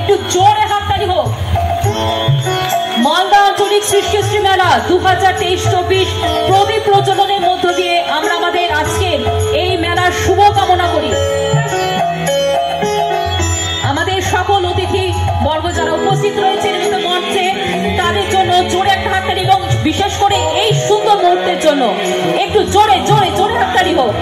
একটু জোরে হাততালি হোক। মালদা আঞ্চলিক সৃষ্টিশ্রী মেলা 2023-24 প্রদীপ প্রজ্বলনের মধ্য দিয়ে আমরা আমাদের আজকের এই মেলার শুভকামনা করি। আমাদের সকল অতিথি বর্গ যারা উপস্থিত রয়েছেন মঞ্চে, তাদের জন্য জোরে একটা হাততালি এবং বিশেষ করে এই সুন্দর মুহূর্তের জন্য একটু জোরে জোরে জোরে হাততালি হোক।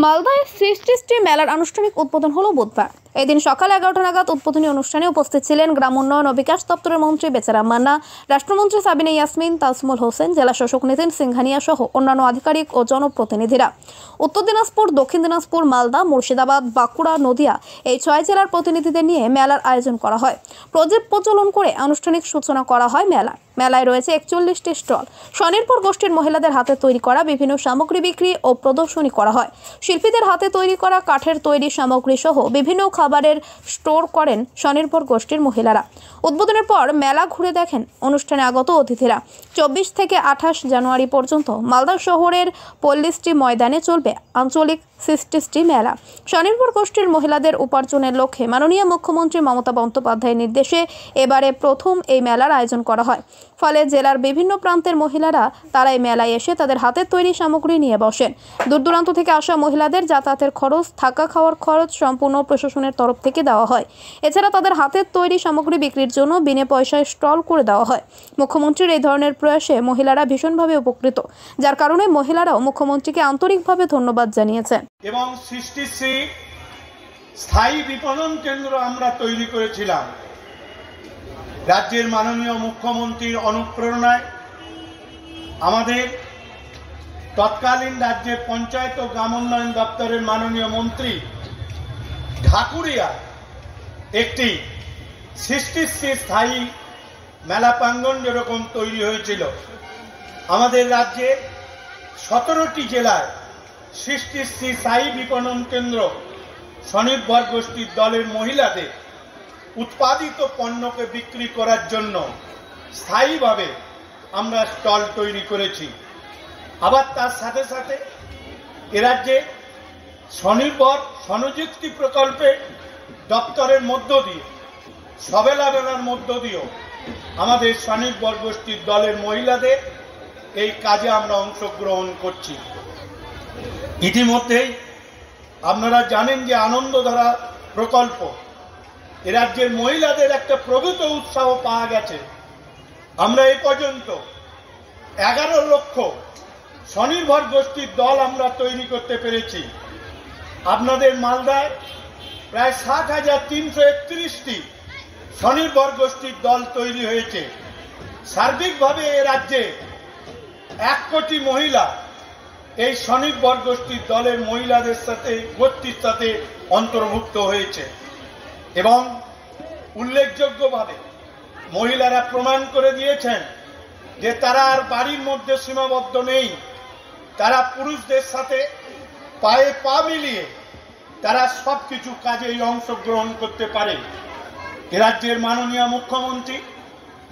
মালদায় সৃষ্টিশ্রী মেলার আনুষ্ঠানিক উদ্বোধন হলো বুধবার। এদিন সকাল 11টা নাগাদ উদ্বোধনী অনুষ্ঠানে উপস্থিত ছিলেন গ্রাম উন্নয়ন ও বিকাশ দপ্তরের মন্ত্রী বেচারাম মান্না, রাষ্ট্রমন্ত্রী সাবিনা ইয়াসমিন, তাজমুল হোসেন, জেলা শাসক নিতিন সিংহানিয়া সহ অন্যান্য আধিকারিক ও জনপ্রতিনিধিরা। উত্তর দিনাজপুর, দক্ষিণ দিনাজপুর, মালদা, মুর্শিদাবাদ, বাঁকুড়া, নদিয়া এই 6 জেলার প্রতিনিধিদের নিয়ে মেলার আয়োজন করা হয়। প্রদীপ প্রজ্বলন করে আনুষ্ঠানিক সূচনা করা হয় মেলায় রয়েছে 41টি স্টল। স্বনির্ভর গোষ্ঠীর মহিলাদের হাতে তৈরি করা বিভিন্ন সামগ্রী বিক্রি ও প্রদর্শনী করা হয়। শিল্পীদের হাতে তৈরি করা কাঠের তৈরি সামগ্রী সহ বিভিন্ন খাবারের স্টোর করেন স্বনির্ভর গোষ্ঠীর মহিলারা। উদ্বোধনের পর মেলা ঘুরে দেখেন অনুষ্ঠানে আগত অতিথিরা। 24 থেকে 28 জানুয়ারি পর্যন্ত মালদা শহরের পল্লীশ্রী ময়দানে চলবে আঞ্চলিক সৃষ্টিশ্রী মেলা। স্বনির্ভর গোষ্ঠীর মহিলাদের উপার্জনের লক্ষ্যে মাননীয় মুখ্যমন্ত্রী মমতা বন্দ্যোপাধ্যায়ের নির্দেশে এবারে প্রথম এই মেলার আয়োজন করা হয়। ফলে জেলার বিভিন্ন প্রান্তের মহিলারা তারা এই মেলায় এসে তাদের হাতের তৈরি সামগ্রী নিয়ে বসেন। দূর দূরান্ত থেকে আসা মহিলাদের যাতায়াতের খরচ, থাকা খাওয়ার খরচ সম্পূর্ণ প্রশাসনের তরফ থেকে দেওয়া হয়। এছাড়া তাদের হাতের তৈরি সামগ্রী বিক্রির জন্য বিনা পয়সায় স্টল করে দেওয়া হয়। মুখ্যমন্ত্রীর এই ধরনের প্রয়াসে মহিলারা ভীষণভাবে উপকৃত, যার কারণে মহিলারাও মুখ্যমন্ত্রীকে আন্তরিকভাবে ধন্যবাদ জানিয়েছেন। এবং সৃষ্টিশ্রী স্থায়ী বিপণন কেন্দ্র আমরা তৈরি করেছিলাম রাজ্যের মাননীয় মুখ্যমন্ত্রীর অনুপ্রেরণায়। আমাদের তৎকালীন রাজ্যের পঞ্চায়েত ও গ্রাম উন্নয়ন দপ্তরের মাননীয় মন্ত্রী ঢাকুরিয়া একটি সৃষ্টিশ্রী স্থায়ী মেলা প্রাঙ্গণ যেরকম তৈরি হয়েছিল, আমাদের রাজ্যে 17টি জেলায় সৃষ্টিশ্রী স্থায়ী বিপণন কেন্দ্র স্বনির্ভর গোষ্ঠীর দলের মহিলাদের উৎপাদিত পণ্যকে বিক্রি করার জন্য স্থায়ীভাবে আমরা স্টল তৈরি করেছি। আবার তার সাথে সাথে এ রাজ্যে স্বনির্ভর স্বনিযুক্তি প্রকল্পে দপ্তরের মধ্য দিয়ে সবেলা মেলার মধ্য দিয়েও আমাদের স্বনির্ভর গোষ্ঠীর দলের মহিলাদের এই কাজে আমরা অংশগ্রহণ করছি। ইতিমধ্যেই আপনারা জানেন যে আনন্দধারা প্রকল্প এ রাজ্যের মহিলাদের একটা প্রভূত উৎসাহ পাওয়া গেছে। আমরা এ পর্যন্ত 11 লক্ষ স্বনির্ভর গোষ্ঠীর দল আমরা তৈরি করতে পেরেছি। আপনাদের মালদায় প্রায় 7,331টি স্বনির্ভর গোষ্ঠীর দল তৈরি হয়েছে। সার্বিকভাবে এ রাজ্যে 1 কোটি মহিলা এই স্বনির্ভর গোষ্ঠীর দলের মহিলাদের সাথে গোষ্ঠীর সাথে অন্তর্ভুক্ত হয়েছে এবং উল্লেখযোগ্যভাবে মহিলারা প্রমাণ করে দিয়েছেন যে তারা আর বাড়ির মধ্যে সীমাবদ্ধ নেই। তারা পুরুষদের সাথে পায়ে পা মিলিয়ে তারা সবকিছু কাজেই অংশগ্রহণ করতে পারে। এ রাজ্যের মাননীয় মুখ্যমন্ত্রী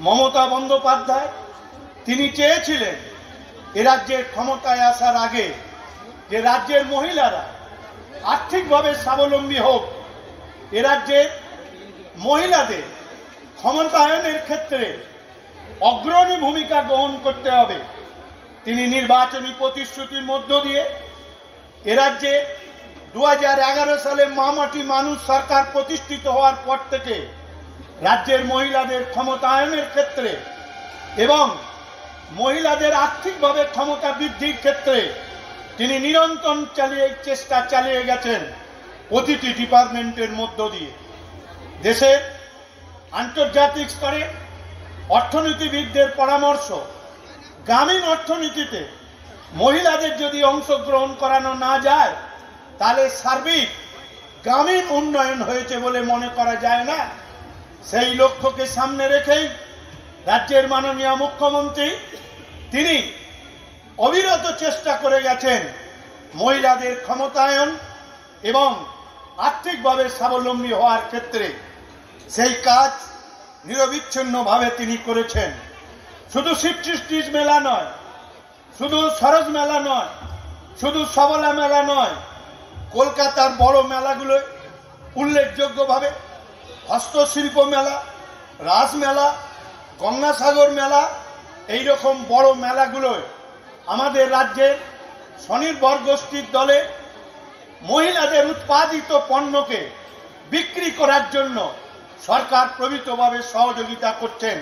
মমতা বন্দ্যোপাধ্যায় তিনি চেয়েছিলেন এ রাজ্যের ক্ষমতায় আসার আগে যে রাজ্যের মহিলারা আর্থিকভাবে স্বাবলম্বী হোক, এ রাজ্যের মহিলাদের ক্ষমতায়নের ক্ষেত্রে অগ্রণী ভূমিকা গ্রহণ করতে হবে। তিনি নির্বাচনী প্রতিশ্রুতির মধ্য দিয়ে এ রাজ্যে 2011 সালে মামাটি মানুষ সরকার প্রতিষ্ঠিত হওয়ার পর থেকে রাজ্যের মহিলাদের ক্ষমতায়নের ক্ষেত্রে এবং মহিলাদের আর্থিকভাবে ক্ষমতা বৃদ্ধির ক্ষেত্রে তিনি নিরন্তর চেষ্টা চালিয়ে গেছেন প্রতিটি ডিপার্টমেন্টের মধ্য দিয়ে। দেশের আন্তর্জাতিক স্তরে অর্থনীতিবিদদের পরামর্শ, গ্রামীণ অর্থনীতিতে মহিলাদের যদি অংশগ্রহণ করানো না যায় তাহলে সার্বিক গ্রামীণ উন্নয়ন হয়েছে বলে মনে করা যায় না। সেই লক্ষ্যকে সামনে রেখেই রাজ্যের মাননীয় মুখ্যমন্ত্রী তিনি অবিরত চেষ্টা করে গেছেন মহিলাদের ক্ষমতায়ন এবং আর্থিকভাবে স্বাবলম্বী হওয়ার ক্ষেত্রে। সেই কাজ নিরবিচ্ছিন্নভাবে তিনি করেছেন। শুধু সৃষ্টিশ্রী মেলা নয়, শুধু সরোজ মেলা নয়, শুধু সবলা মেলা নয়, কলকাতার বড় মেলাগুলো উল্লেখযোগ্যভাবে হস্তশিল্প মেলা, রাসমেলা, গঙ্গাসাগর মেলা, এইরকম বড় মেলাগুলোয় আমাদের রাজ্যের স্বনির্ভর গোষ্ঠীর দলে মহিলাদের উৎপাদিত পণ্যকে বিক্রি করার জন্য সরকার প্রভূতভাবে সহযোগিতা করছেন।